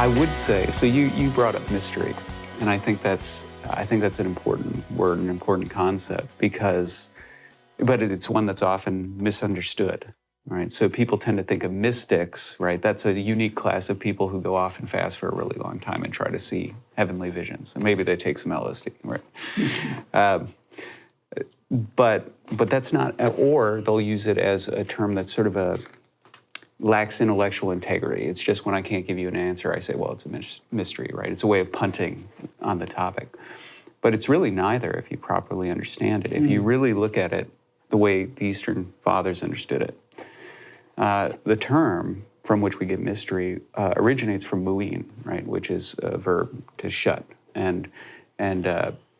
I would say, so you brought up mystery, and I think that's an important word, an important concept, but it's one that's often misunderstood, right? So people tend to think of mystics, right? That's a unique class of people who go off and fast for a really long time and try to see heavenly visions, and maybe they take some LSD, right? But that's not, or they'll use it as a term that's sort of lacks intellectual integrity. It's just when I can't give you an answer, I say, well, it's a mystery, right? It's a way of punting on the topic. But it's really neither if you properly understand it. If you really look at it the way the Eastern Fathers understood it, the term from which we get mystery originates from muin, right, which is a verb to shut. And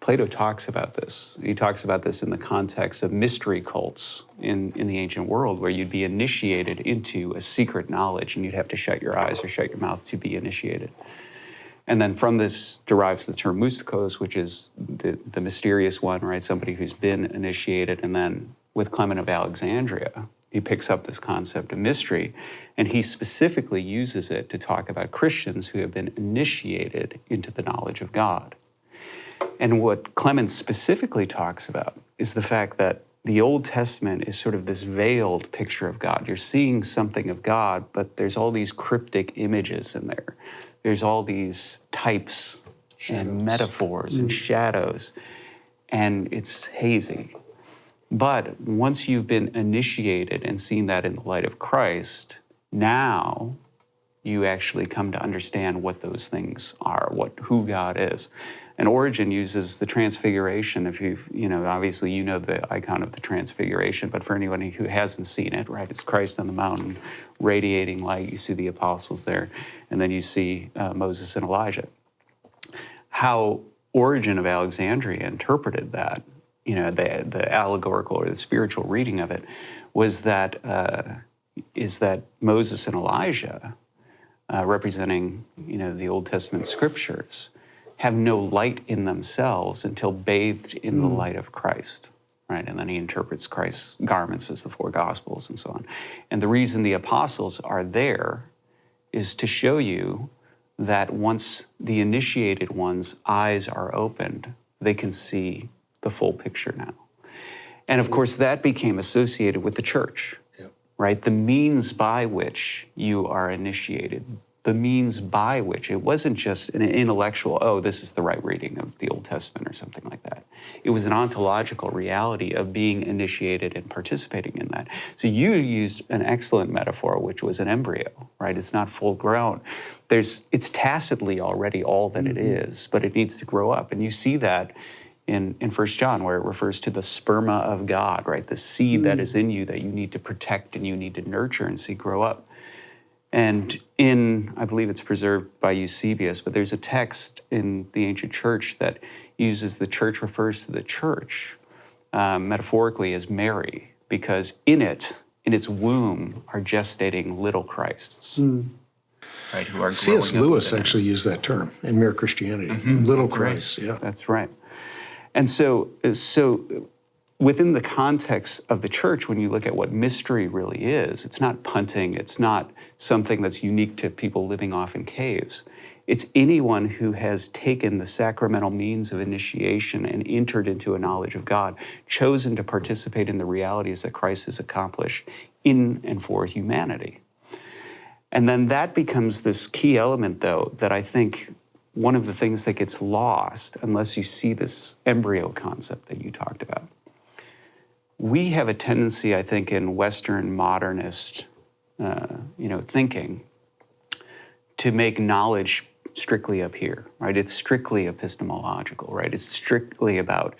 Plato talks about this. He talks about this in the context of mystery cults in the ancient world, where you'd be initiated into a secret knowledge and you'd have to shut your eyes or shut your mouth to be initiated. And then from this derives the term mystikos, which is the mysterious one, right? Somebody who's been initiated. And then with Clement of Alexandria, he picks up this concept of mystery, and he specifically uses it to talk about Christians who have been initiated into the knowledge of God. And what Clement specifically talks about is the fact that the Old Testament is sort of this veiled picture of God. You're seeing something of God, but there's all these cryptic images in there. There's all these types and metaphors and shadows, and it's hazy. But once you've been initiated and seen that in the light of Christ, now you actually come to understand what those things are, who God is. And Origen uses the Transfiguration. If obviously you know the icon of the Transfiguration, but for anyone who hasn't seen it, right, it's Christ on the mountain, radiating light. You see the apostles there, and then you see Moses and Elijah. How Origen of Alexandria interpreted that, the allegorical or the spiritual reading of it, was that Moses and Elijah, representing the Old Testament scriptures, have no light in themselves until bathed in the light of Christ, right? And then he interprets Christ's garments as the four Gospels and so on. And the reason the apostles are there is to show you that once the initiated one's eyes are opened, they can see the full picture now. And of course, that became associated with the church, right? The means by which you are initiated, the means by which, it wasn't just an intellectual, this is the right reading of the Old Testament or something like that. It was an ontological reality of being initiated and participating in that. So you used an excellent metaphor, which was an embryo, right? It's not full grown. It's tacitly already all that it is, but it needs to grow up. And you see that in 1 John, where it refers to the sperma of God, right? The seed that is in you that you need to protect and you need to nurture and see grow up. And I believe it's preserved by Eusebius, but there's a text in the ancient church that uses the church, refers to the church metaphorically as Mary, because in its womb are gestating little Christs. Right, who are C.S. Lewis actually used that term in Mere Christianity, little Christ, right. That's right. And so within the context of the church, when you look at what mystery really is, it's not punting, it's not something that's unique to people living off in caves. It's anyone who has taken the sacramental means of initiation and entered into a knowledge of God, chosen to participate in the realities that Christ has accomplished in and for humanity. And then that becomes this key element, though, that I think one of the things that gets lost unless you see this embryo concept that you talked about. We have a tendency, I think, in Western modernist thinking to make knowledge strictly up here, right? It's strictly epistemological, right? It's strictly about,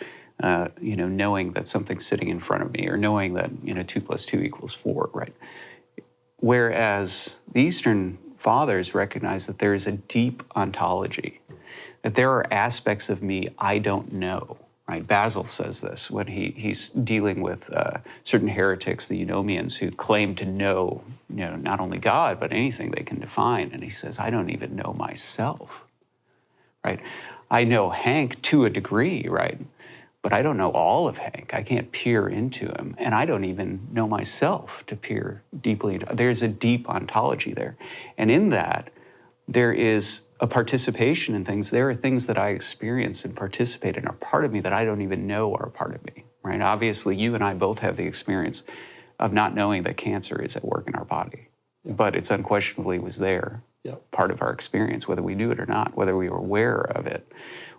knowing that something's sitting in front of me, or knowing that, 2 + 2 = 4, right? Whereas the Eastern Fathers recognize that there is a deep ontology, that there are aspects of me I don't know, right? Basil says this when he's dealing with certain heretics, the Eunomians, who claim to know, not only God, but anything they can define. And he says, I don't even know myself, right? I know Hank to a degree, right? But I don't know all of Hank. I can't peer into him. And I don't even know myself to peer deeply into. There's a deep ontology there. And in that, there is a participation in things. There are things that I experience and participate in are part of me that I don't even know are part of me, right? Obviously, you and I both have the experience of not knowing that cancer is at work in our body, but it's unquestionably was there, part of our experience, whether we knew it or not, whether we were aware of it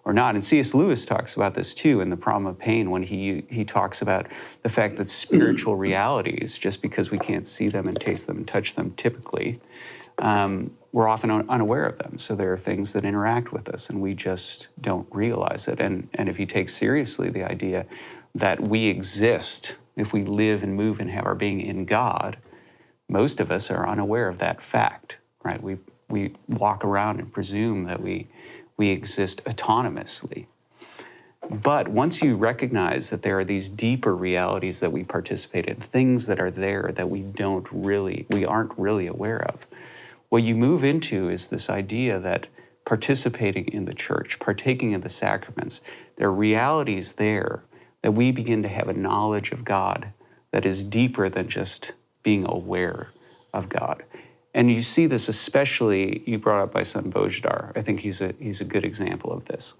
or not. And C.S. Lewis talks about this too in The Problem of Pain, when he talks about the fact that spiritual realities, just because we can't see them and taste them and touch them typically, we're often unaware of them. So there are things that interact with us and we just don't realize it. And if you take seriously the idea that we exist, if we live and move and have our being in God, most of us are unaware of that fact, right? We walk around and presume that we exist autonomously. But once you recognize that there are these deeper realities that we participate in, things that are there that we aren't really aware of, what you move into is this idea that participating in the church, partaking in the sacraments, there are realities there that we begin to have a knowledge of God that is deeper than just being aware of God. And you see this especially, you brought up my son 𝘍𝘍𝘠. I think he's a good example of this.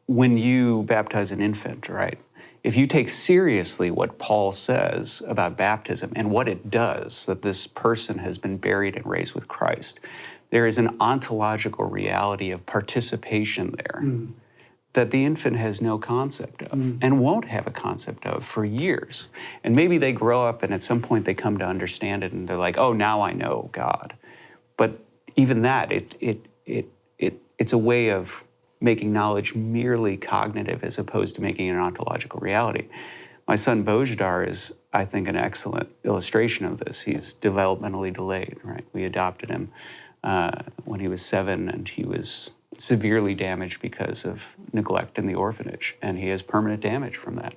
When you baptize an infant, right? If you take seriously what Paul says about baptism and what it does, that this person has been buried and raised with Christ, there is an ontological reality of participation there that the infant has no concept of and won't have a concept of for years. And maybe they grow up and at some point they come to understand it and they're like, oh, now I know God. But even that, it's a way of making knowledge merely cognitive as opposed to making it an ontological reality. My son 𝘍𝘍𝘠 is, I think, an excellent illustration of this. He's developmentally delayed, right? We adopted him when he was 7 and he was severely damaged because of neglect in the orphanage, and he has permanent damage from that.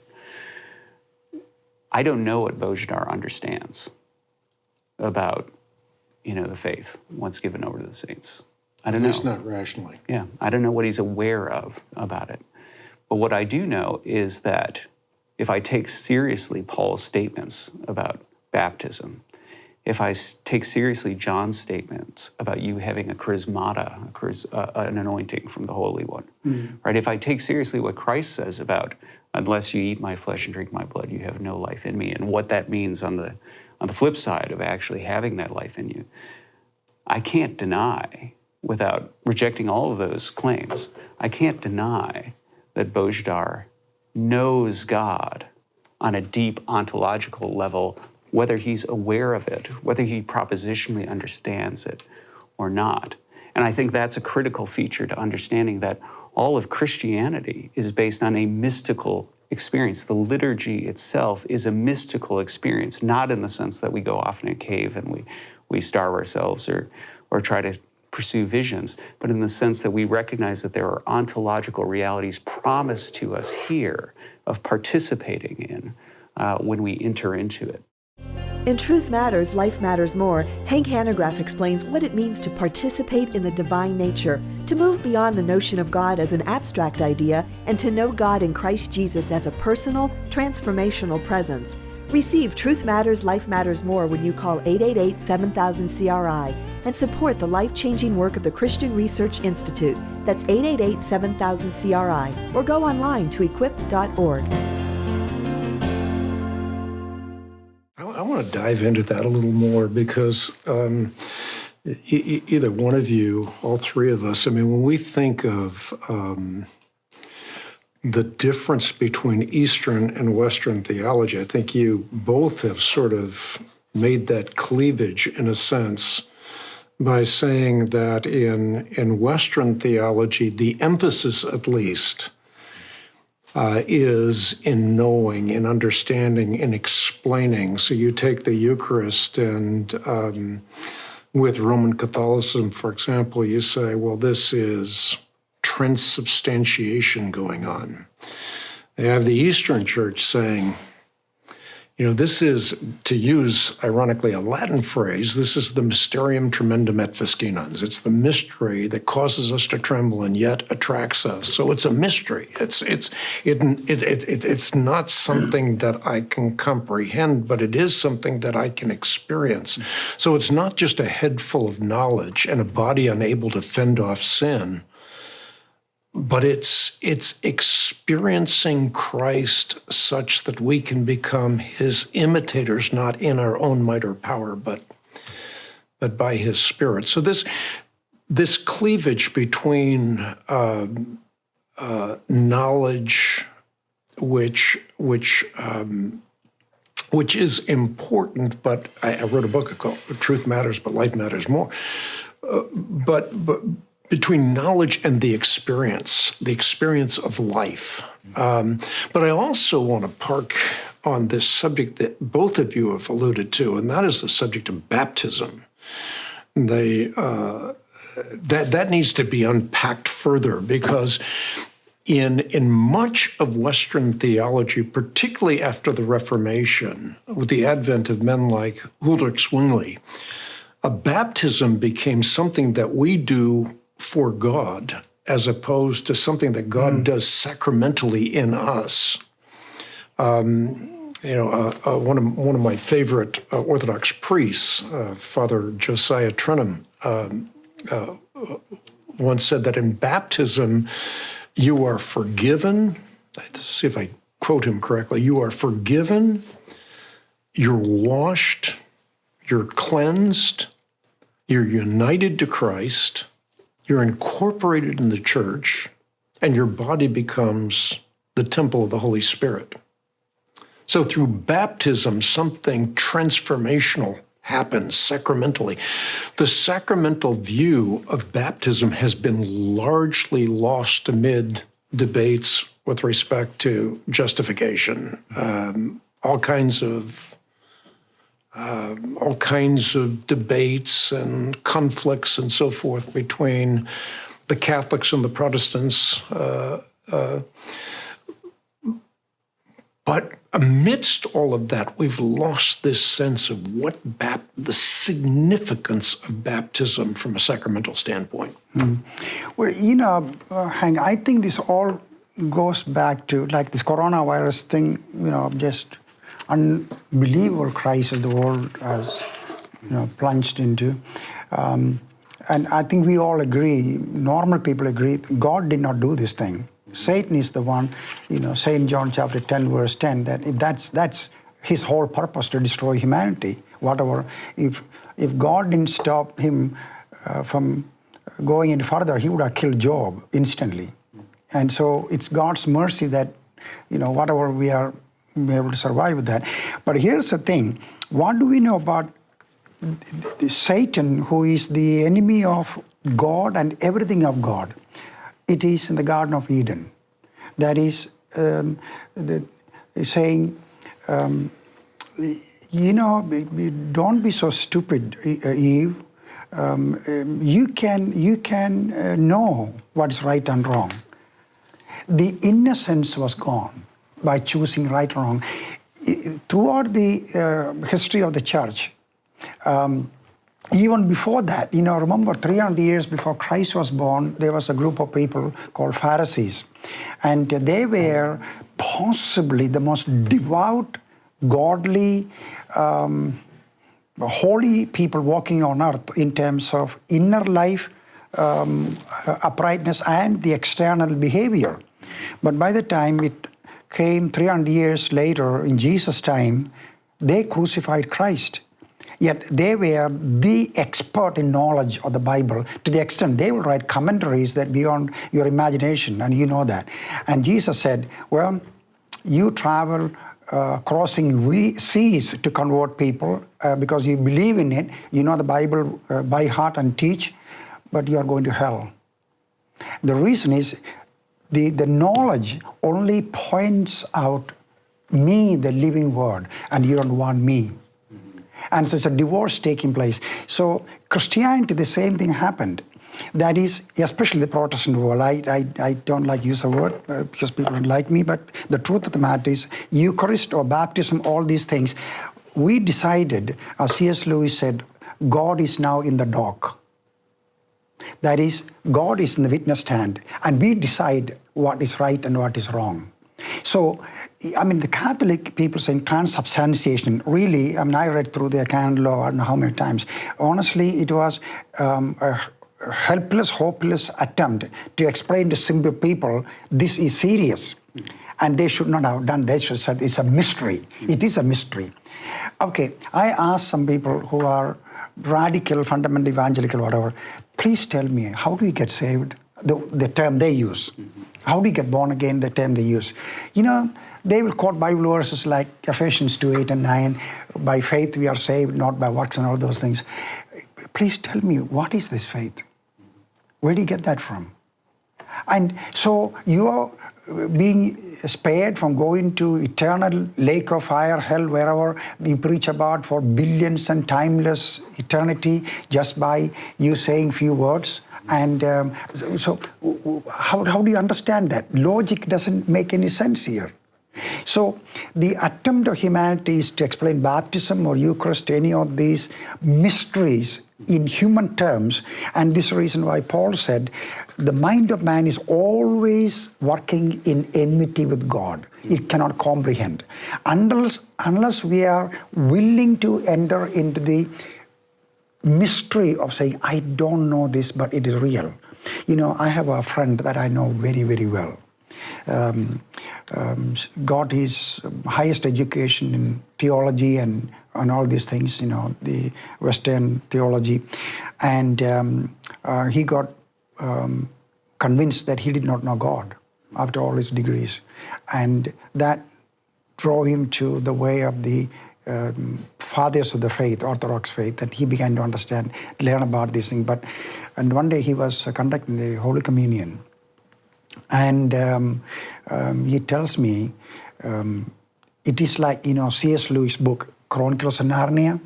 I don't know what 𝘍𝘍𝘠 understands about, the faith once given over to the saints. I don't know. At least not rationally. Yeah, I don't know what he's aware of about it. But what I do know is that if I take seriously Paul's statements about baptism, if I take seriously John's statements about you having a charismata, an anointing from the Holy One, right? If I take seriously what Christ says about, unless you eat my flesh and drink my blood, you have no life in me, and what that means on the flip side of actually having that life in you, I can't deny, without rejecting all of those claims, I can't deny that 𝘍𝘍𝘠 knows God on a deep ontological level, whether he's aware of it, whether he propositionally understands it or not. And I think that's a critical feature to understanding that all of Christianity is based on a mystical experience. The liturgy itself is a mystical experience, not in the sense that we go off in a cave and we starve ourselves or try to pursue visions, but in the sense that we recognize that there are ontological realities promised to us here of participating in when we enter into it. In Truth Matters, Life Matters More, Hank Hanegraaff explains what it means to participate in the divine nature, to move beyond the notion of God as an abstract idea, and to know God in Christ Jesus as a personal, transformational presence. Receive Truth Matters, Life Matters More when you call 888-7000-CRI and support the life-changing work of the Christian Research Institute. That's 888-7000-CRI, or go online to equip.org. I want to dive into that a little more because either one of you, all three of us, when we think of the difference between Eastern and Western theology, I think you both have sort of made that cleavage in a sense by saying that in Western theology, the emphasis at least is in knowing, in understanding, in explaining. So you take the Eucharist and with Roman Catholicism, for example, you say, well, this is transubstantiation going on. They have the Eastern Church saying, This is, to use, ironically, a Latin phrase, this is the mysterium tremendum et fascinans. It's the mystery that causes us to tremble and yet attracts us. So it's a mystery. It's not something that I can comprehend, but it is something that I can experience. So it's not just a head full of knowledge and a body unable to fend off sin, but it's experiencing Christ such that we can become his imitators, not in our own might or power, but by his Spirit. So this cleavage between knowledge, which is important, but I wrote a book called "Truth Matters, but Life Matters More." But between knowledge and the experience of life. But I also want to park on this subject that both of you have alluded to, and that is the subject of baptism. That needs to be unpacked further, because in much of Western theology, particularly after the Reformation, with the advent of men like Ulrich Zwingli, a baptism became something that we do for God, as opposed to something that God does sacramentally in us. One of my favorite Orthodox priests, Father Josiah Trenum, once said that in baptism, you are forgiven. Let's see if I quote him correctly. You are forgiven, you're washed, you're cleansed, you're united to Christ, you're incorporated in the church, and your body becomes the temple of the Holy Spirit. So through baptism, something transformational happens sacramentally. The sacramental view of baptism has been largely lost amid debates with respect to justification, all kinds of debates and conflicts and so forth between the Catholics and the Protestants. But amidst all of that, we've lost this sense of what the significance of baptism from a sacramental standpoint. Well, Hank, I think this all goes back to like this coronavirus thing, just unbelievable crisis the world has, plunged into. And I think we all agree, normal people agree, God did not do this thing. Satan is the one, St. John chapter 10, verse 10, that's his whole purpose, to destroy humanity. Whatever, if God didn't stop him from going any further, he would have killed Job instantly. And so it's God's mercy that, whatever we are able to survive with that. But here's the thing, what do we know about Satan, who is the enemy of God and everything of God? It is in the Garden of Eden. That is saying, don't be so stupid, Eve. You can know what's right and wrong. The innocence was gone by choosing right or wrong. Throughout the history of the church, even before that, remember 300 years before Christ was born, there was a group of people called Pharisees. And they were possibly the most devout, godly, holy people walking on earth in terms of inner life, uprightness, and the external behavior. But by the time it came 300 years later, in Jesus' time, they crucified Christ. Yet they were the expert in knowledge of the Bible, to the extent they will write commentaries that beyond your imagination, and you know that. And Jesus said, well, you travel crossing seas to convert people because you believe in it, you know the Bible by heart and teach, but you are going to hell. The reason is the knowledge only points out me, the living word, and you don't want me. And so it's a divorce taking place. So Christianity, the same thing happened. that is, especially the Protestant world, I don't like to use the word because people don't like me, but the truth of the matter is Eucharist or baptism, all these things, we decided, as C.S. Lewis said, God is now in the dock. That is, God is in the witness stand, and we decide what is right and what is wrong. So, I mean, the Catholic people saying transubstantiation, really, I mean, I read through their canon law, I don't know how many times. Honestly, it was a helpless, hopeless attempt to explain to simple people, this is serious. And they should not have done, they should have said it's a mystery. It is a mystery. Okay, I asked some people who are radical, fundamental, evangelical, whatever, please tell me, how do you get saved? The term they use. How do you get born again? The term they use. You know, they will quote Bible verses like Ephesians 2:8 and 9. By faith we are saved, not by works and all those things. Please tell me, what is this faith? Where do you get that from? And so you are being spared from going to eternal lake of fire, hell, wherever we preach about for billions and timeless eternity just by you saying few words. And so how do you understand that? Logic doesn't make any sense here. So the attempt of humanity is to explain baptism or Eucharist, any of these mysteries in human terms. And this is the reason why Paul said, the mind of man is always working in enmity with God. It cannot comprehend. Unless we are willing to enter into the mystery of saying, I don't know this, but it is real. You know, I have a friend that I know very, very well. Got his highest education in theology and all these things, you know, the Western theology. And he got convinced that he did not know God after all his degrees. And that drove him to the way of the fathers of the faith, Orthodox faith, and he began to understand, learn about this thing. And one day he was conducting the Holy Communion, and he tells me, it is like, you know, C.S. Lewis' book, Chronicles of Narnia.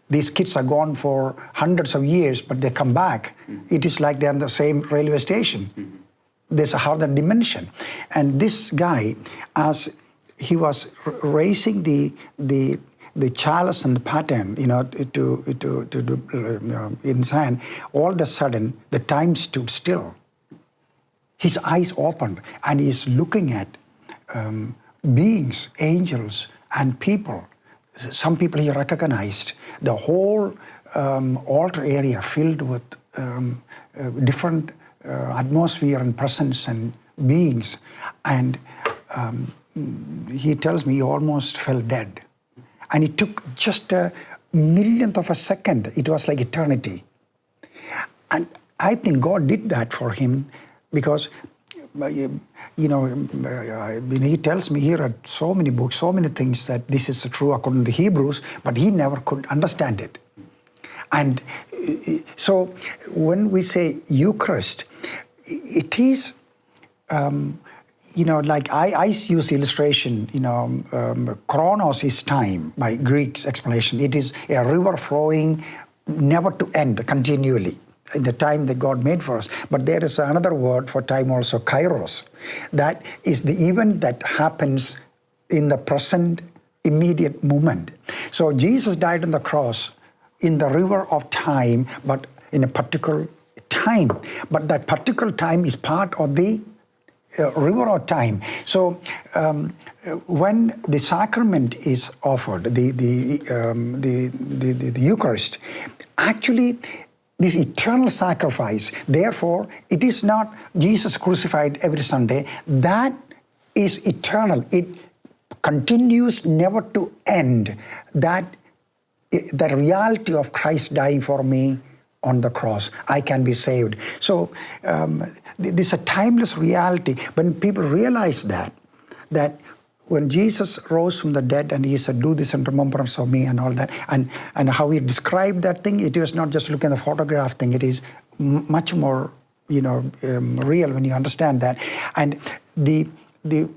These kids are gone for hundreds of years, but they come back. It is like they're in the same railway station. There's a harder dimension. And this guy, as he was raising the chalice and the pattern, you know, in his hand, all of a sudden the time stood still. His eyes opened, and he's looking at beings, angels, and people. Some people he recognized. The whole altar area filled with different atmosphere and presence and beings. And he tells me he almost fell dead. And it took just a millionth of a second. It was like eternity. And I think God did that for him because, you know, he tells me he read so many books, so many things that this is true according to the Hebrews, but he never could understand it. And so when we say Eucharist, it is, you know, like I use illustration, you know, chronos is time by Greek's explanation. It is a river flowing never to end continually, the time that God made for us. But there is another word for time also, kairos. That is the event that happens in the present immediate moment. So Jesus died on the cross in the river of time, but in a particular time. But that particular time is part of the river of time. So when the sacrament is offered, the Eucharist, actually this eternal sacrifice, therefore it is not Jesus crucified every Sunday, that is eternal. It continues never to end, that the reality of Christ dying for me on the cross, I can be saved. So this is a timeless reality. When people realize that when Jesus rose from the dead and he said, do this in remembrance of me and all that, and how he described that thing, it was not just looking at the photograph thing, it is much more, you know, real when you understand that. And the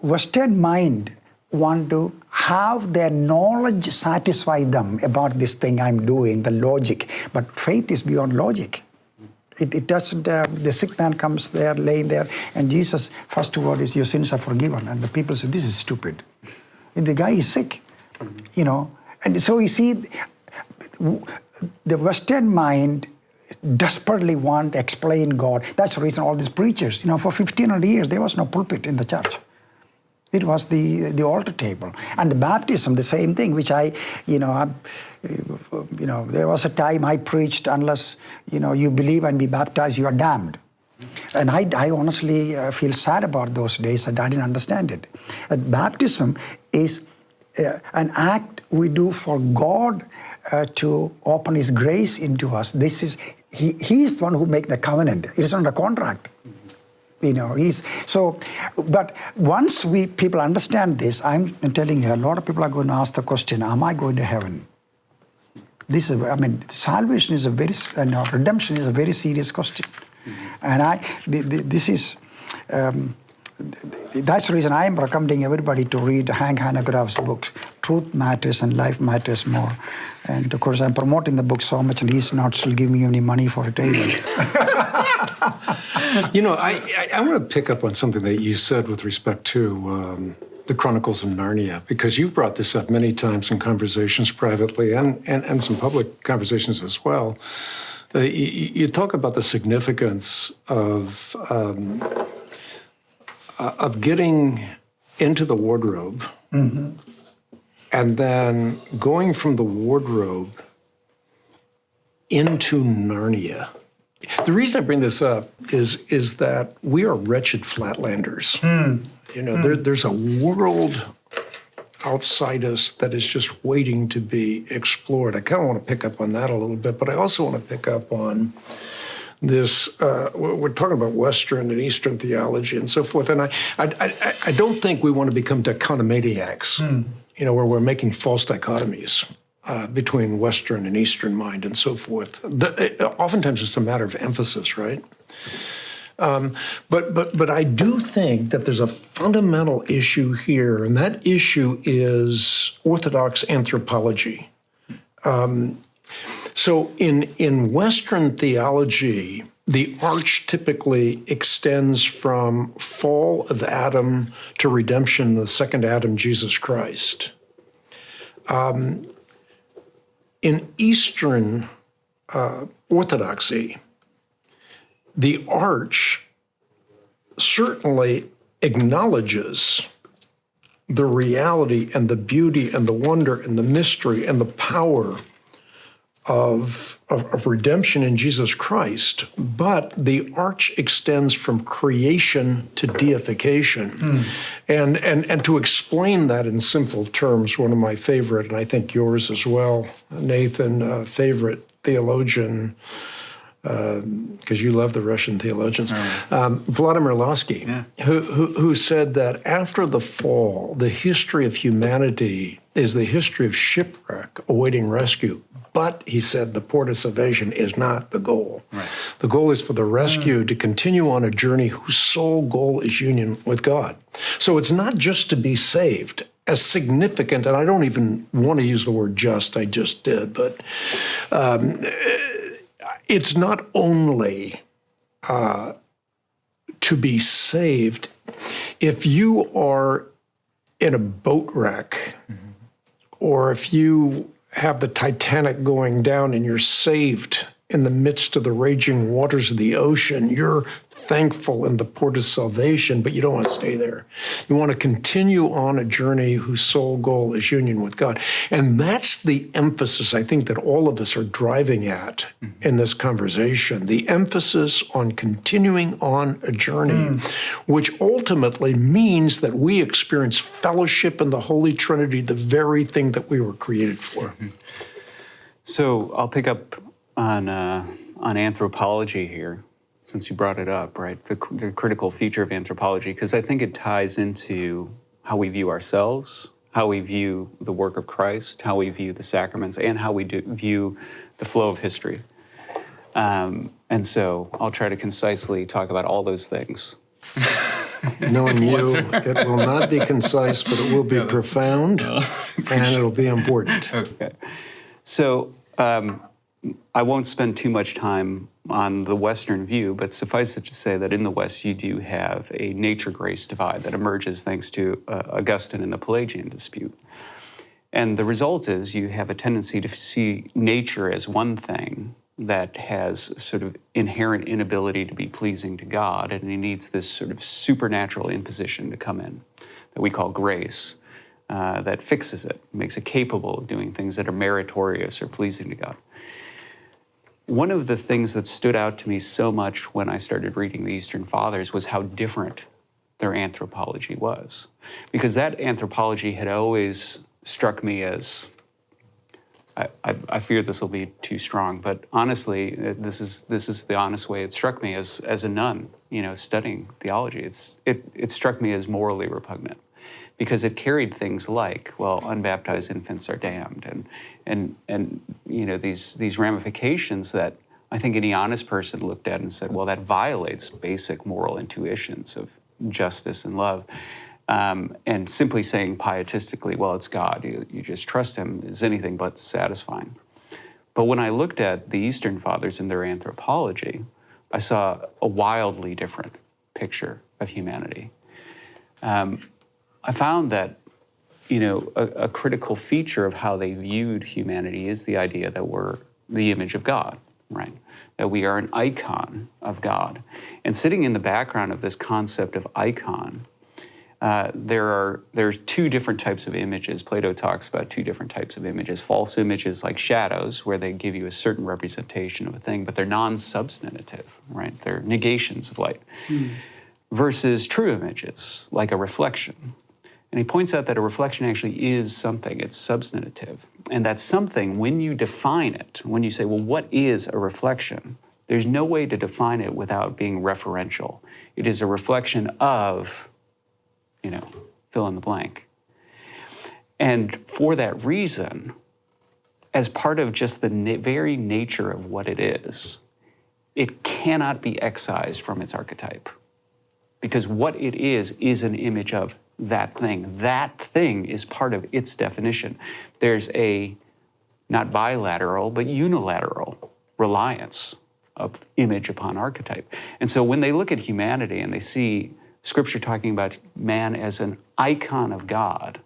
Western mind want to have their knowledge satisfy them about this thing I'm doing, the logic. But faith is beyond logic. It doesn't, the sick man comes there, laying there, and Jesus' first word is, your sins are forgiven. And the people say, this is stupid. And the guy is sick, you know. And so you see, the Western mind desperately want to explain God. That's the reason all these preachers, you know, for 1,500 years, there was no pulpit in the church. It was the altar table. And the baptism, the same thing, which there was a time I preached, unless, you believe and be baptized, you are damned. And I honestly feel sad about those days, and I didn't understand it. Baptism is an act we do for God to open His grace into us. This is, He is the one who makes the covenant. It is not a contract. But once people understand this, I'm telling you, a lot of people are going to ask the question, am I going to heaven? Salvation is redemption is a very serious question. And that's the reason I am recommending everybody to read Hank Hanegraaff's books, Truth Matters and Life Matters More. And of course, I'm promoting the book so much, and he's not still giving me any money for it either. I want to pick up on something that you said with respect to the Chronicles of Narnia, because you've brought this up many times in conversations privately and some public conversations as well. You talk about the significance of getting into the wardrobe, mm-hmm. and then going from the wardrobe into Narnia. The reason I bring this up is that we are wretched flatlanders. There's a world outside us that is just waiting to be explored. I kind of want to pick up on that a little bit, but I also want to pick up on this, we're talking about Western and Eastern theology and so forth, and I don't think we want to become dichotomaniacs, where we're making false dichotomies between Western and Eastern mind and so forth. Oftentimes it's a matter of emphasis, right? But I do think that there's a fundamental issue here, and that issue is Orthodox anthropology. So in Western theology, the arch typically extends from fall of Adam to redemption, the second Adam, Jesus Christ. In Eastern Orthodoxy, the arch certainly acknowledges the reality and the beauty and the wonder and the mystery and the power of redemption in Jesus Christ, but the arch extends from creation to deification. And to explain that in simple terms, one of my favorite, and I think yours as well, Nathan, favorite theologian, because you love the Russian theologians, Vladimir Lossky, who said that after the fall, the history of humanity is the history of shipwreck awaiting rescue. But, he said, the port of salvation is not the goal. Right. The goal is for the rescue to continue on a journey whose sole goal is union with God. So it's not just to be saved, as significant, and I don't even want to use the word just, I just did, but it's not only to be saved. If you are in a boat wreck, or if you have the Titanic going down and you're saved in the midst of the raging waters of the ocean, you're thankful in the port of salvation, but you don't want to stay there. You want to continue on a journey whose sole goal is union with God. And that's the emphasis I think that all of us are driving at in this conversation, the emphasis on continuing on a journey, which ultimately means that we experience fellowship in the Holy Trinity, the very thing that we were created for. So I'll pick up on anthropology here, since you brought it up, right? The critical feature of anthropology, because I think it ties into how we view ourselves, how we view the work of Christ, how we view the sacraments, and how we view the flow of history. And so I'll try to concisely talk about all those things. Knowing you, it will not be concise, but it will be profound, and it'll be important. Okay. So I won't spend too much time on the Western view, but suffice it to say that in the West you do have a nature-grace divide that emerges thanks to Augustine and the Pelagian dispute. And the result is you have a tendency to see nature as one thing that has sort of inherent inability to be pleasing to God, and he needs this sort of supernatural imposition to come in that we call grace, that fixes it, makes it capable of doing things that are meritorious or pleasing to God. One of the things that stood out to me so much when I started reading the Eastern Fathers was how different their anthropology was. Because that anthropology had always struck me as, I fear this will be too strong, but honestly, this is the honest way it struck me as a nun, studying theology. It struck me as morally repugnant, because it carried things like, well, unbaptized infants are damned, and these ramifications that I think any honest person looked at and said, well, that violates basic moral intuitions of justice and love. And simply saying pietistically, well, it's God, you just trust him, is anything but satisfying. But when I looked at the Eastern Fathers and their anthropology, I saw a wildly different picture of humanity. I found that, a critical feature of how they viewed humanity is the idea that we're the image of God, right? That we are an icon of God. And sitting in the background of this concept of icon, there are two different types of images. Plato talks about two different types of images. False images like shadows, where they give you a certain representation of a thing, but they're non-substantive, right? They're negations of light. Versus true images, like a reflection. And he points out that a reflection actually is something, it's substantive. And that something, when you define it, when you say, well, what is a reflection? There's no way to define it without being referential. It is a reflection of, fill in the blank. And for that reason, as part of just the very nature of what it is, it cannot be excised from its archetype. Because what it is an image of that thing. That thing is part of its definition. There's a, not bilateral, but unilateral reliance of image upon archetype. And so when they look at humanity and they see Scripture talking about man as an icon of God,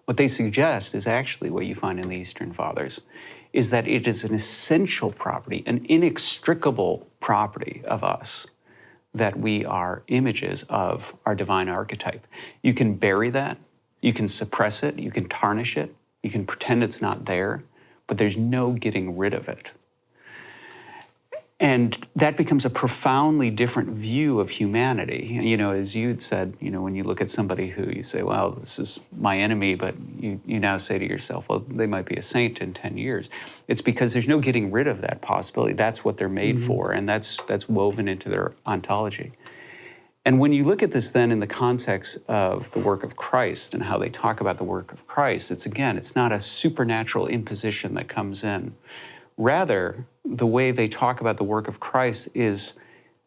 what they suggest is actually what you find in the Eastern Fathers, is that it is an essential property, an inextricable property of us, that we are images of our divine archetype. You can bury that, you can suppress it, you can tarnish it, you can pretend it's not there, but there's no getting rid of it. And that becomes a profoundly different view of humanity. As you had said, when you look at somebody who you say, well, this is my enemy, but you now say to yourself, well, they might be a saint in 10 years. It's because there's no getting rid of that possibility. That's what they're made for, and that's woven into their ontology. And when you look at this then in the context of the work of Christ and how they talk about the work of Christ, it's not a supernatural imposition that comes in. Rather, the way they talk about the work of Christ is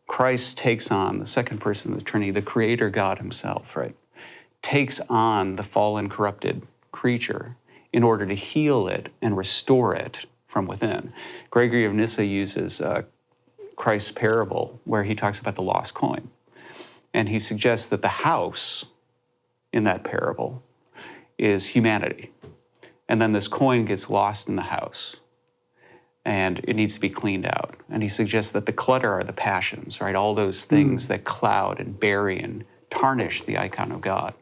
Christ takes on the second person of the Trinity, the Creator God himself, right? Takes on the fallen, corrupted creature in order to heal it and restore it from within. Gregory of Nyssa uses Christ's parable where he talks about the lost coin. And he suggests that the house in that parable is humanity. And then this coin gets lost in the house, and it needs to be cleaned out. And he suggests that the clutter are the passions, right? All those things that cloud and bury and tarnish the icon of God.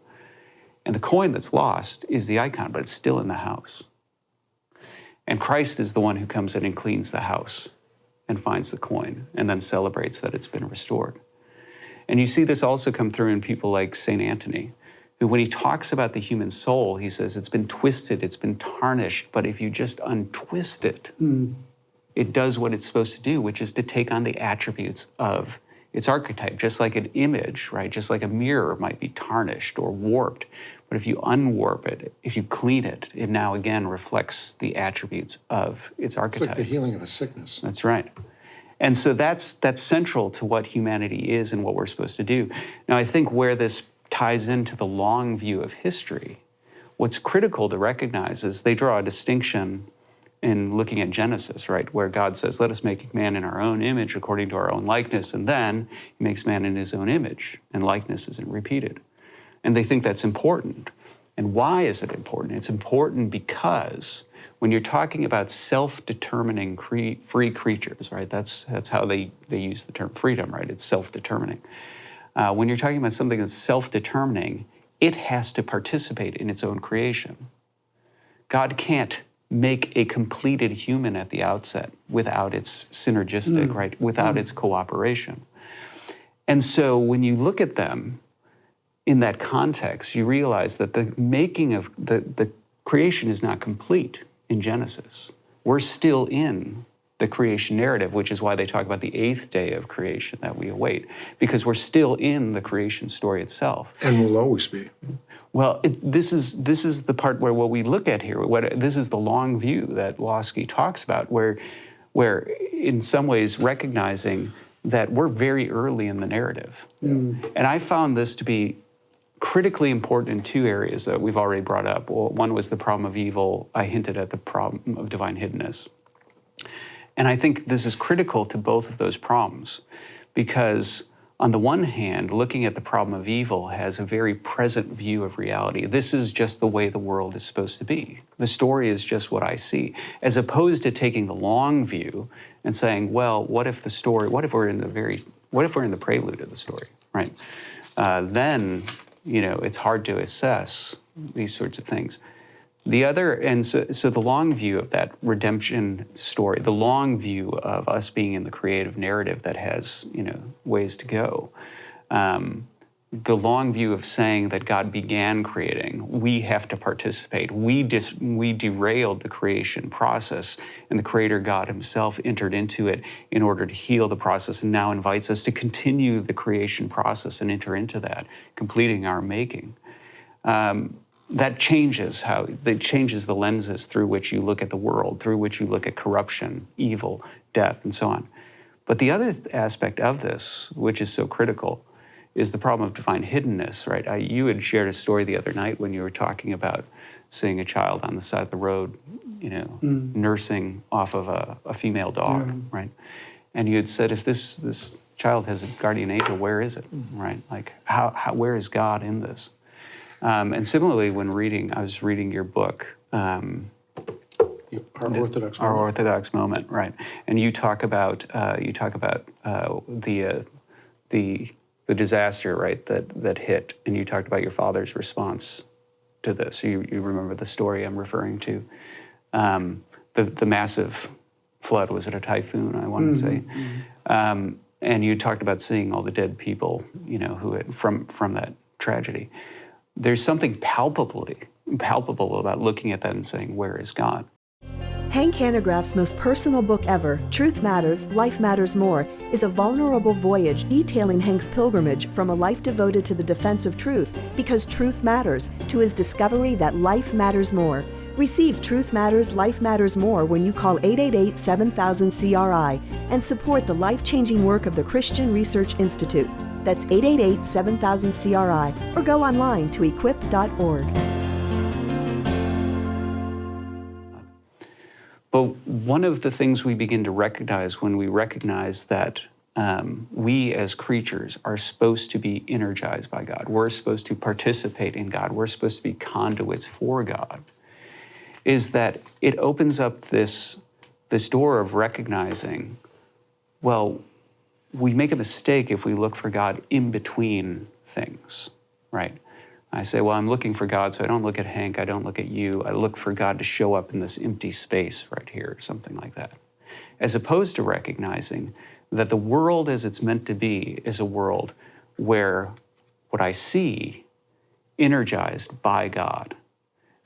And the coin that's lost is the icon, but it's still in the house. And Christ is the one who comes in and cleans the house and finds the coin and then celebrates that it's been restored. And you see this also come through in people like St. Anthony, who when he talks about the human soul, he says it's been twisted, it's been tarnished, but if you just untwist it, it does what it's supposed to do, which is to take on the attributes of its archetype, just like an image, right? Just like a mirror might be tarnished or warped. But if you unwarp it, if you clean it, it now again reflects the attributes of its archetype. It's like the healing of a sickness. That's right. And so that's central to what humanity is and what we're supposed to do. Now, I think where this ties into the long view of history, what's critical to recognize is they draw a distinction in looking at Genesis, right, where God says, let us make man in our own image according to our own likeness, and then he makes man in his own image, and likeness isn't repeated. And they think that's important. And why is it important? It's important because when you're talking about self-determining free creatures, right, that's how they use the term freedom, right, it's self-determining. When you're talking about something that's self-determining, it has to participate in its own creation. God can't make a completed human at the outset without its synergistic, right, without its cooperation. And so when you look at them in that context, you realize that the making of the creation is not complete in Genesis. We're still in the creation narrative, which is why they talk about the 8th day of creation that we await, because we're still in the creation story itself. And will always be. Well, this is the part where what we look at here. This is the long view that Lohsky talks about, where in some ways recognizing that we're very early in the narrative. And I found this to be critically important in 2 areas that we've already brought up. Well, one was the problem of evil. I hinted at the problem of divine hiddenness. And I think this is critical to both of those problems, because on the one hand, looking at the problem of evil has a very present view of reality. This is just the way the world is supposed to be. The story is just what I see, as opposed to taking the long view and saying, well, what if we're in the prelude of the story, right? Then, it's hard to assess these sorts of things. The other, and so the long view of that redemption story, the long view of us being in the creative narrative that has, ways to go, the long view of saying that God began creating, we have to participate. We derailed the creation process, and the Creator God himself entered into it in order to heal the process, and now invites us to continue the creation process and enter into that, completing our making. That changes the lenses through which you look at the world, through which you look at corruption, evil, death, and so on. But the other aspect of this, which is so critical, is the problem of divine hiddenness, right? You had shared a story the other night when you were talking about seeing a child on the side of the road, nursing off of a female dog, right? And you had said, if this child has a guardian angel, where is it, right? Like, where is God in this? And similarly, I was reading your book, Our Orthodox Moment, right? And you talk about the disaster, right, that hit, and you talked about your father's response to this. You remember the story I'm referring to, the massive flood. Was it a typhoon? I want to say, and you talked about seeing all the dead people, who had, from that tragedy. There's something palpable about looking at that and saying, where is God? Hank Hanegraaff's most personal book ever, Truth Matters, Life Matters More, is a vulnerable voyage detailing Hank's pilgrimage from a life devoted to the defense of truth, because truth matters, to his discovery that life matters more. Receive Truth Matters, Life Matters More when you call 888-7000-CRI and support the life-changing work of the Christian Research Institute. That's 888-7000-CRI, or go online to equip.org. But one of the things we begin to recognize when we recognize that we as creatures are supposed to be energized by God, we're supposed to participate in God, we're supposed to be conduits for God, is that it opens up this door of recognizing, well, we make a mistake if we look for God in between things, right? I say, well, I'm looking for God, so I don't look at Hank, I don't look at you, I look for God to show up in this empty space right here, something like that. As opposed to recognizing that the world as it's meant to be is a world where what I see, energized by God,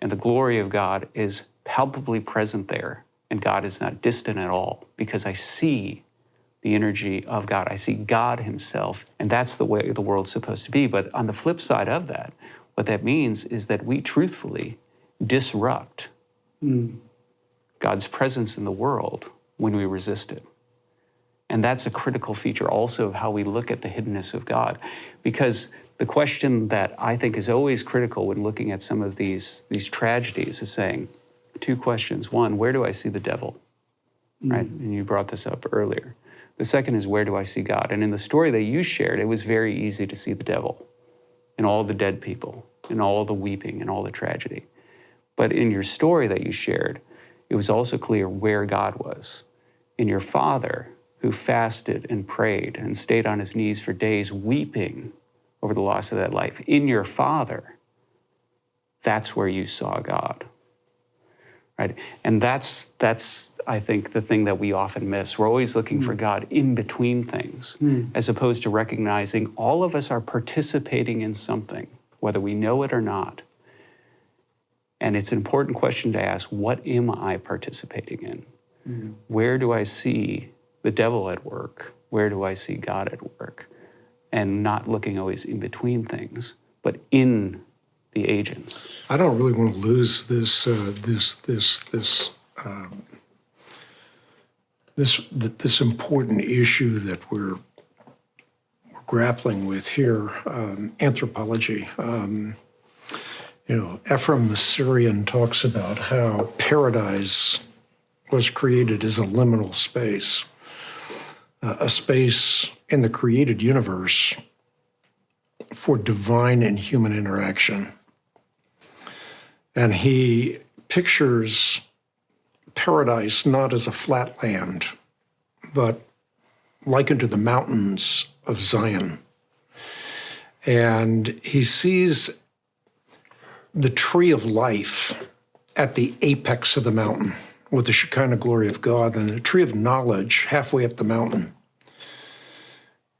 and the glory of God is palpably present there, and God is not distant at all, because I see the energy of God. I see God himself, and that's the way the world's supposed to be. But on the flip side of that, what that means is that we truthfully disrupt God's presence in the world when we resist it. And that's a critical feature also of how we look at the hiddenness of God. Because the question that I think is always critical when looking at some of these tragedies is saying, two questions. One, where do I see the devil? Right? And you brought this up earlier. The second is, where do I see God? And in the story that you shared, it was very easy to see the devil in all the dead people, in all the weeping, and all the tragedy. But in your story that you shared, it was also clear where God was. In your father, who fasted and prayed and stayed on his knees for days weeping over the loss of that life. In your father, that's where you saw God. Right? And that's I think, the thing that we often miss. We're always looking for God in between things, as opposed to recognizing all of us are participating in something, whether we know it or not. And it's an important question to ask, what am I participating in? Where do I see the devil at work? Where do I see God at work? And not looking always in between things, but in the agents. I don't really want to lose this important issue that we're grappling with here, anthropology. Ephrem the Syrian talks about how paradise was created as a liminal space, a space in the created universe for divine and human interaction. And he pictures paradise not as a flat land, but likened to the mountains of Zion. And he sees the tree of life at the apex of the mountain with the Shekinah glory of God, and the tree of knowledge halfway up the mountain.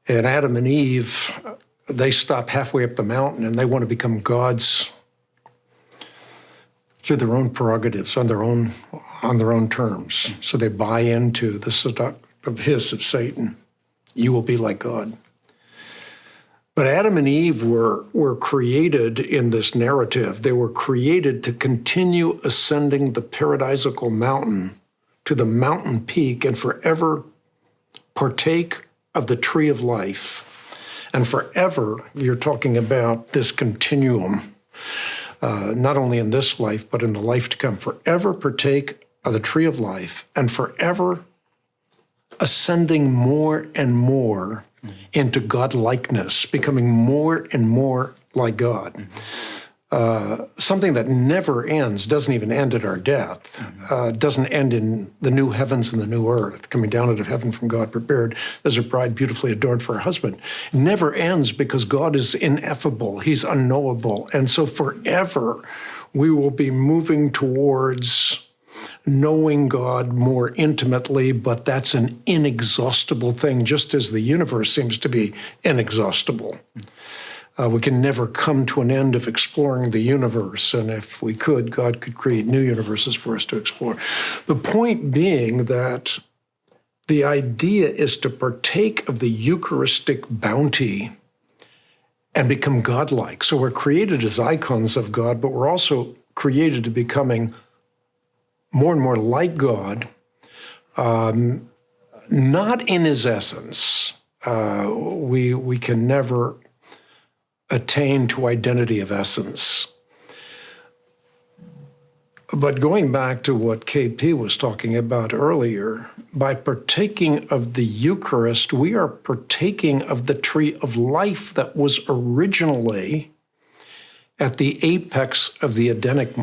And Adam and Eve, they stop halfway up the mountain and they want to become gods through their own prerogatives, on their own terms. So they buy into the seductive hiss of Satan. You will be like God. But Adam and Eve were created in this narrative. They were created to continue ascending the paradisical mountain to the mountain peak and forever partake of the tree of life. And forever, you're talking about this continuum, not only in this life, but in the life to come. Forever partake of the tree of life and forever ascending more and more into God-likeness, becoming more and more like God. Something that never ends, doesn't even end at our death, doesn't end in the new heavens and the new earth, coming down out of heaven from God, prepared as a bride beautifully adorned for her husband. It never ends because God is ineffable, he's unknowable. And so forever we will be moving towards knowing God more intimately, but that's an inexhaustible thing, just as the universe seems to be inexhaustible. We can never come to an end of exploring the universe, and if we could, God could create new universes for us to explore. The point being that the idea is to partake of the Eucharistic bounty and become godlike. So we're created as icons of God, but we're also created to becoming more and more like God, not in his essence. We can never attain to identity of essence. But going back to what K.P. was talking about earlier, by partaking of the Eucharist, we are partaking of the tree of life that was originally at the apex of the Edenic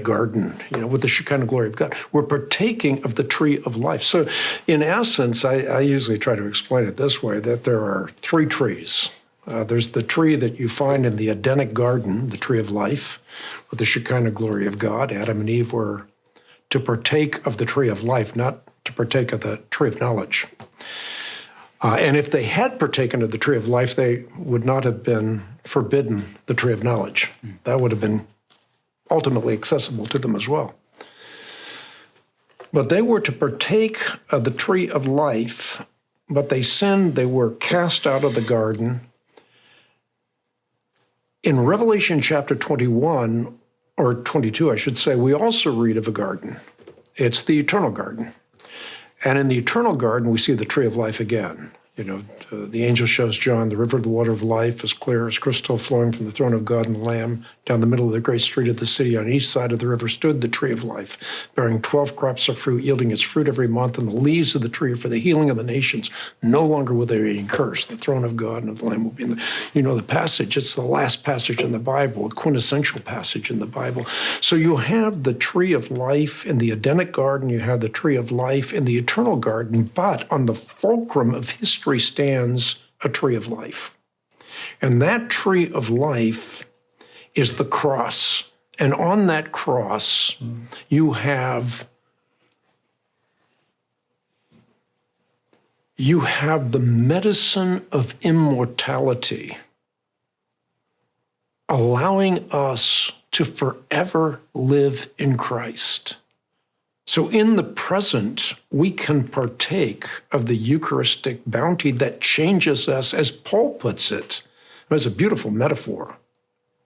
garden, with the Shekinah glory of God. We're partaking of the tree of life. So in essence, I usually try to explain it this way, that there are three trees. There's the tree that you find in the Edenic garden, the tree of life, with the Shekinah glory of God. Adam and Eve were to partake of the tree of life, not to partake of the tree of knowledge. And if they had partaken of the tree of life, they would not have been forbidden the tree of knowledge. That would have been ultimately accessible to them as well. But they were to partake of the tree of life, but they sinned, they were cast out of the garden. In Revelation chapter 21, or 22, I should say, we also read of a garden. It's the eternal garden. And in the eternal garden, we see the tree of life again. The angel shows John the river of the water of life, as clear as crystal, flowing from the throne of God and the Lamb. Down the middle of the great street of the city, on each side of the river, stood the tree of life, bearing 12 crops of fruit, yielding its fruit every month, and the leaves of the tree are for the healing of the nations. No longer will they be cursed. The throne of God and of the Lamb will be in the passage. It's the last passage in the Bible, a quintessential passage in the Bible. So you have the tree of life in the Edenic garden, you have the tree of life in the eternal garden, but on the fulcrum of history stands a tree of life. And that tree of life is the cross. And on that cross, you have the medicine of immortality, allowing us to forever live in Christ. So in the present, we can partake of the Eucharistic bounty that changes us, as Paul puts it. It's a beautiful metaphor,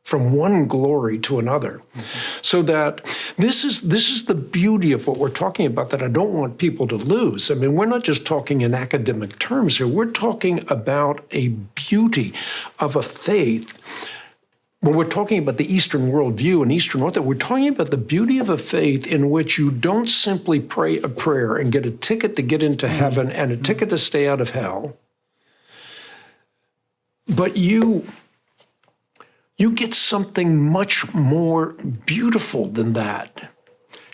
from one glory to another. So that this is the beauty of what we're talking about that I don't want people to lose. I mean, we're not just talking in academic terms here. We're talking about a beauty of a faith. When we're talking about the Eastern worldview and Eastern Orthodox, we're talking about the beauty of a faith in which you don't simply pray a prayer and get a ticket to get into heaven and a ticket to stay out of hell, but you get something much more beautiful than that.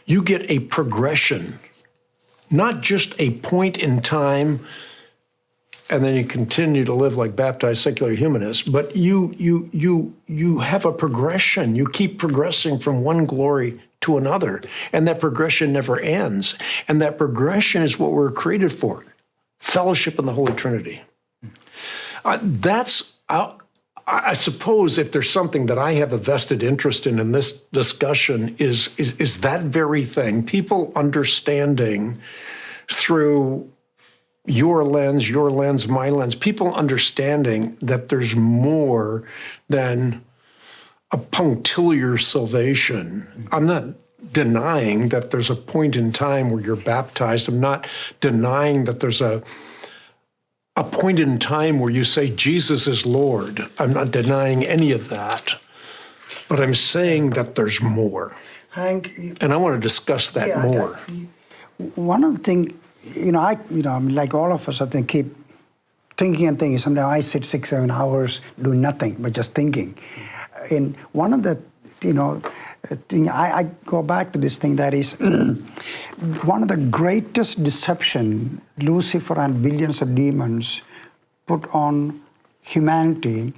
You get a progression, not just a point in time, and then you continue to live like baptized secular humanists, but you have a progression. You keep progressing from one glory to another, and that progression never ends. And that progression is what we're created for, fellowship in the Holy Trinity. I suppose if there's something that I have a vested interest in this discussion is that very thing, people understanding through your lens, my lens, people understanding that there's more than a punctiliar salvation. I'm not denying that there's a point in time where you're baptized. I'm not denying that there's a point in time where you say Jesus is Lord. I'm not denying any of that. But I'm saying that there's more. Hank, and I want to discuss that more. One of the things, like all of us, I think, keep thinking and thinking. Sometimes I sit 6-7 hours doing nothing but just thinking. And one of the, thing I go back to this thing that is one of the greatest deception Lucifer and billions of demons put on humanity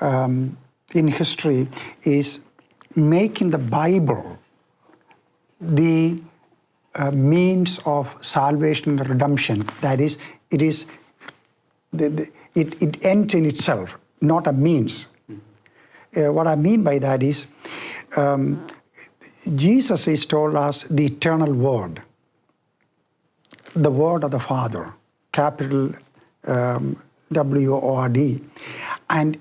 in history is making the Bible the means of salvation and redemption. That is, it ends in itself, not a means. What I mean by that is, Jesus has told us the eternal Word, the Word of the Father, capital W-O-R-D, and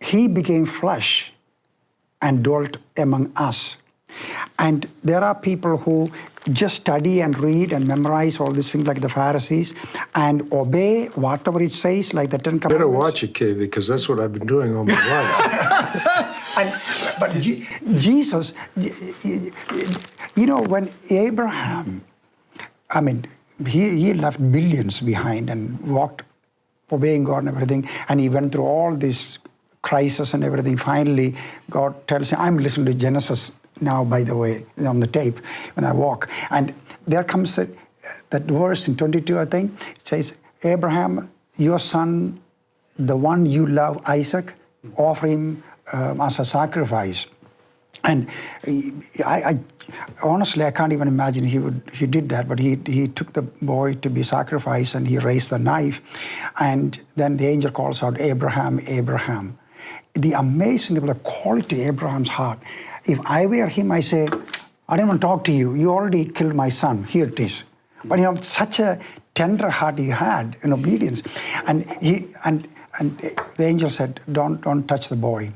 He became flesh and dwelt among us. And there are people who just study and read and memorize all these things like the Pharisees and obey whatever it says, like the Ten Commandments. Better watch it, K, because that's what I've been doing all my life. But Jesus, when Abraham, he left billions behind and walked obeying God and everything, and he went through all this crisis and everything. Finally, God tells him, I'm listening to Genesis now, by the way, on the tape when I walk. And there comes that verse in 22, I think. It says, Abraham, your son, the one you love, Isaac, offer him as a sacrifice. And I honestly, I can't even imagine he did that, but he took the boy to be sacrificed and he raised the knife. And then the angel calls out, Abraham, Abraham. The amazing, the quality of Abraham's heart. If I were him, I say, I don't want to talk to you. You already killed my son. Here it is. But such a tender heart he had in obedience. And the angel said, don't touch the boy.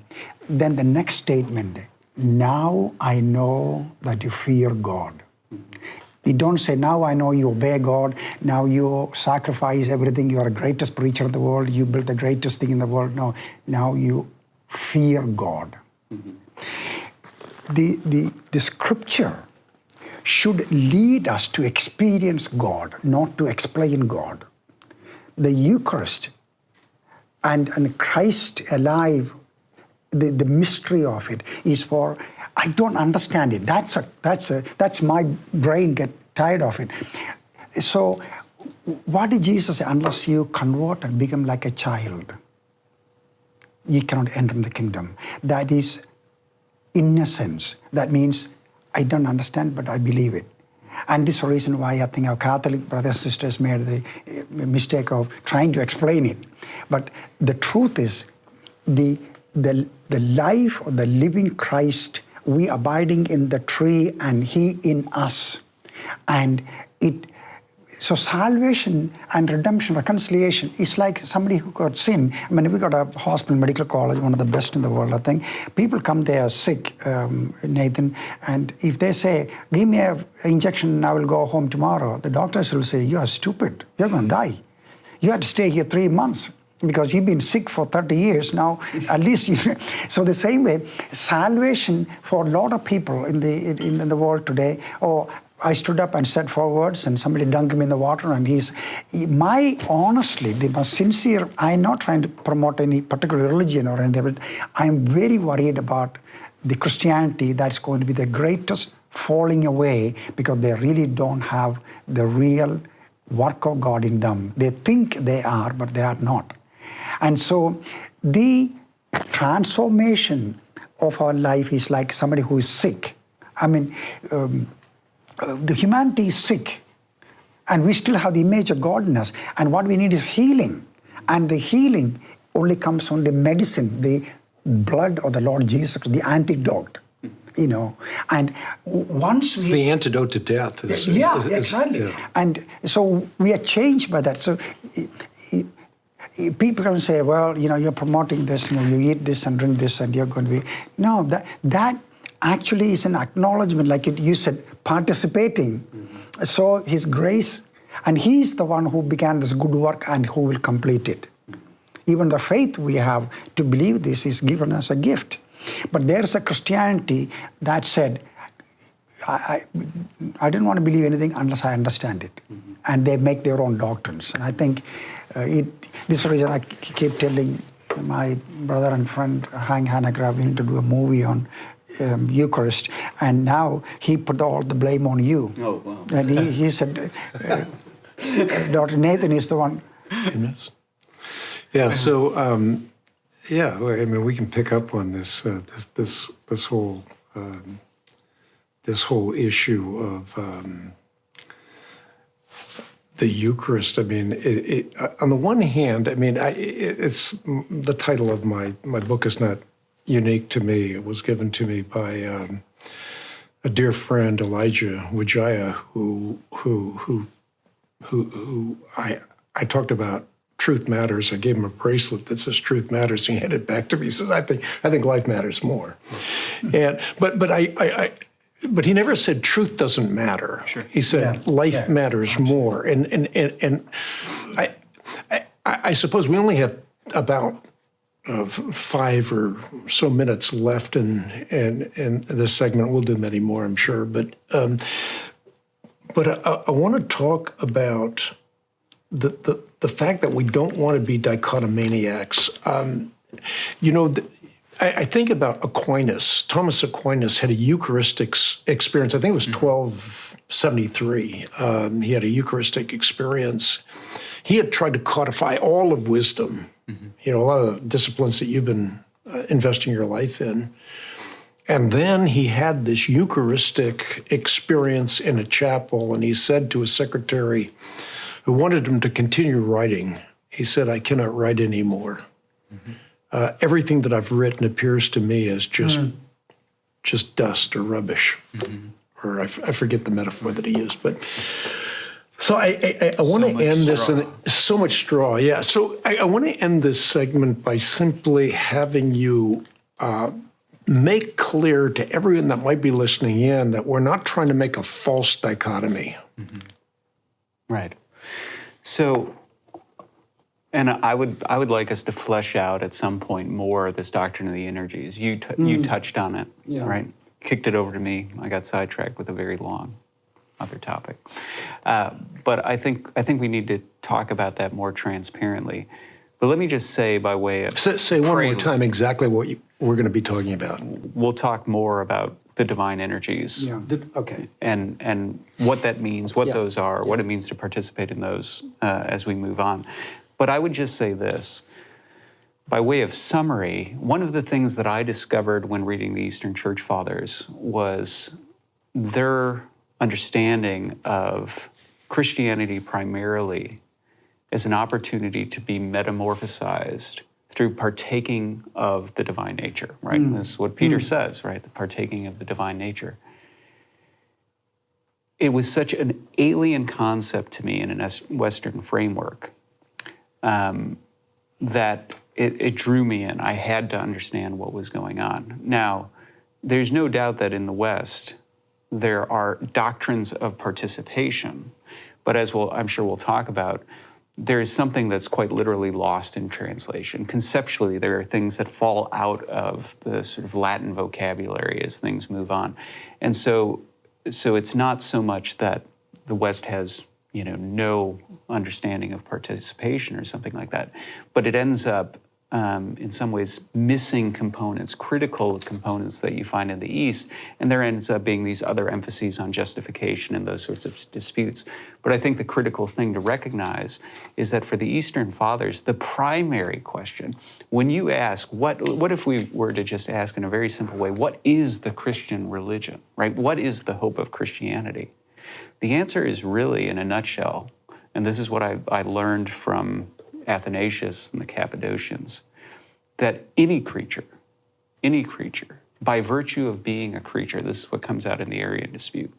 Then the next statement, now I know that you fear God. We don't say, now I know you obey God, now you sacrifice everything, you are the greatest preacher of the world, you built the greatest thing in the world. No, now you fear God. The scripture should lead us to experience God, not to explain God. The Eucharist and Christ alive, the mystery of it is for, I don't understand it. That's my brain get tired of it. So what did Jesus say? Unless you convert and become like a child, you cannot enter the kingdom. That is innocence. That means I don't understand, but I believe it. And this is the reason why I think our Catholic brothers and sisters made the mistake of trying to explain it. But the truth is, the life of the living Christ, we abiding in the tree and He in us. And so salvation and redemption, reconciliation is like somebody who got sin. I mean, we got a hospital, medical college, one of the best in the world, I think. People come there sick, Nathan, and if they say, give me an injection and I will go home tomorrow, the doctors will say, you are stupid, you're going to die. You had to stay here 3 months because you've been sick for 30 years now, at least. So the same way, salvation for a lot of people in the world today, I stood up and said 4 words and somebody dunked him in the water, and honestly, the most sincere, I'm not trying to promote any particular religion or anything, but I'm very worried about the Christianity that's going to be the greatest falling away because they really don't have the real work of God in them. They think they are, but they are not. And so the transformation of our life is like somebody who is sick. I mean, the humanity is sick, and we still have the image of God in us. And what we need is healing. And the healing only comes from the medicine, the blood of the Lord Jesus, the antidote. And once it's the antidote to death. Exactly. Yeah. And so we are changed by that. So people can say, well, you're promoting this, you eat this and drink this and you're going to be... No, that actually is an acknowledgement, like you said, participating. Mm-hmm. So His grace, and He's the one who began this good work and who will complete it. Even the faith we have to believe this is given as a gift. But there's a Christianity that said, I didn't want to believe anything unless I understand it. Mm-hmm. And they make their own doctrines. And I think this is the reason I keep telling my brother and friend Hanegraaff, we need to do a movie on Eucharist, and now he put all the blame on you. Oh, wow. And he said, Dr. Nathan is the one. Yeah, so, I mean, we can pick up on this whole issue of the Eucharist. I mean, on the one hand, I mean, it's the title of my book is not unique to me. It was given to me by a dear friend, Elijah Wujaya, who I talked about truth matters. I gave him a bracelet that says truth matters. He handed it back to me. He says, I think life matters more. And but he never said truth doesn't matter. Sure. He said life matters more. And I suppose we only have about 5 or so minutes left in this segment. We'll do many more, I'm sure. But I want to talk about the fact that we don't want to be dichotomaniacs. I think about Aquinas. Thomas Aquinas had a Eucharistic experience. I think it was 1273. He had a Eucharistic experience. He had tried to codify all of wisdom, a lot of the disciplines that you've been investing your life in. And then he had this Eucharistic experience in a chapel, and he said to his secretary, who wanted him to continue writing, he said, I cannot write anymore. Everything that I've written appears to me as just dust or rubbish. Or I forget the metaphor that he used, but... So I want to end this, and so much straw, yeah. So I want to end this segment by simply having you make clear to everyone that might be listening in that we're not trying to make a false dichotomy. Mm-hmm. Right. So, and I would like us to flesh out at some point more this doctrine of the energies. You touched on it, right? Kicked it over to me. I got sidetracked with a very long other topic. But I think we need to talk about that more transparently. But let me just say, by way of say one more time exactly what we're going to be talking about. We'll talk more about the divine energies. Yeah. Okay. And what that means, what those are, what it means to participate in those as we move on. But I would just say this, by way of summary, one of the things that I discovered when reading the Eastern Church Fathers was their understanding of Christianity primarily as an opportunity to be metamorphosized through partaking of the divine nature, right? This is what Peter says, right? The partaking of the divine nature. It was such an alien concept to me in a Western framework that it drew me in. I had to understand what was going on. Now, there's no doubt that in the West, there are doctrines of participation, but as I'm sure we'll talk about, there is something that's quite literally lost in translation. Conceptually, there are things that fall out of the sort of Latin vocabulary as things move on. And so it's not so much that the West has, no understanding of participation or something like that, but it ends up in some ways missing components, critical components that you find in the East, and there ends up being these other emphases on justification and those sorts of disputes. But I think the critical thing to recognize is that for the Eastern Fathers, the primary question, when you ask, what if we were to just ask in a very simple way, what is the Christian religion, right? What is the hope of Christianity? The answer is really, in a nutshell, and this is what I learned from Athanasius and the Cappadocians, that any creature, by virtue of being a creature, this is what comes out in the Arian dispute,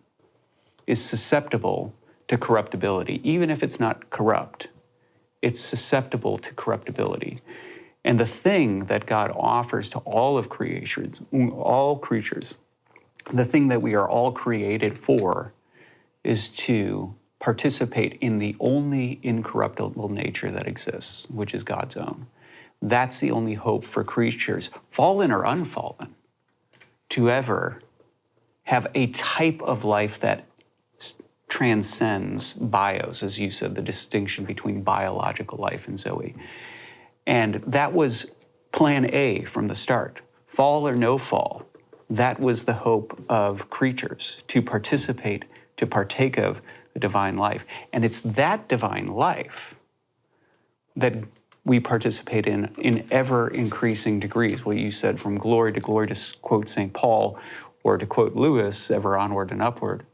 is susceptible to corruptibility. Even if it's not corrupt, it's susceptible to corruptibility. And the thing that God offers to all creatures, the thing that we are all created for is to participate in the only incorruptible nature that exists, which is God's own. That's the only hope for creatures, fallen or unfallen, to ever have a type of life that transcends bios, as you said, the distinction between biological life and zoe. And that was plan A from the start. Fall or no fall, that was the hope of creatures, to participate, to partake of the divine life. And it's that divine life that we participate in ever increasing degrees. What you said, from glory, to quote St. Paul, or to quote Lewis, ever onward and upward,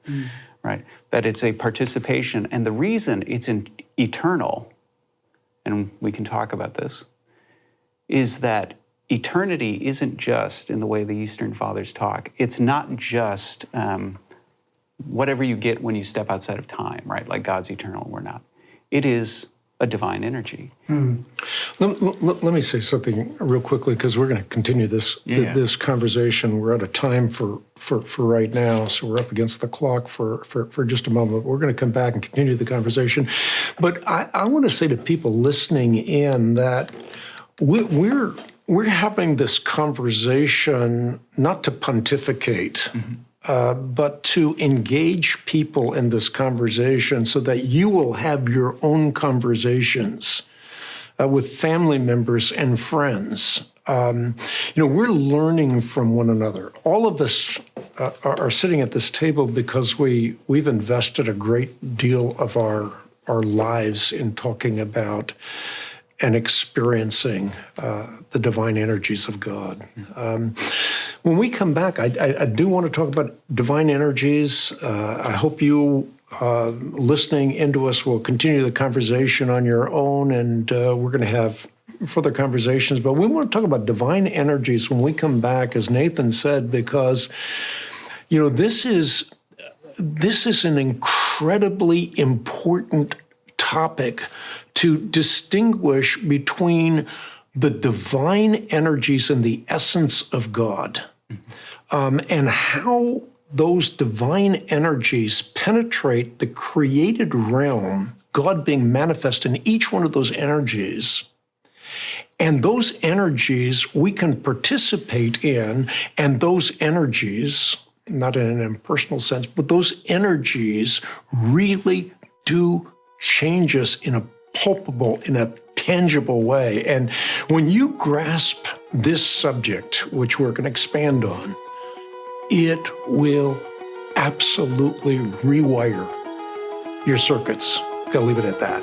right? That it's a participation. And the reason it's eternal, and we can talk about this, is that eternity isn't just, in the way the Eastern Fathers talk, it's not just whatever you get when you step outside of time, right? Like God's eternal, we're not. It is a divine energy. Let me say something real quickly, because we're going to continue this conversation. We're out of time for right now, so we're up against the clock for just a moment. We're going to come back and continue the conversation. But I want to say to people listening in that we're having this conversation not to pontificate, but to engage people in this conversation so that you will have your own conversations with family members and friends. We're learning from one another. All of us are sitting at this table because we've invested a great deal of our lives in talking about and experiencing the divine energies of God. When we come back, I do want to talk about divine energies. I hope you listening into us will continue the conversation on your own, and we're going to have further conversations. But we want to talk about divine energies when we come back, as Nathan said, because this is an incredibly important topic to distinguish between the divine energies and the essence of God. and how those divine energies penetrate the created realm, God being manifest in each one of those energies. And those energies we can participate in, and those energies, not in an impersonal sense, but those energies really do change us in a palpable, in a tangible way. And when you grasp this subject, which we're going to expand on, it will absolutely rewire your circuits. I'll leave it at that.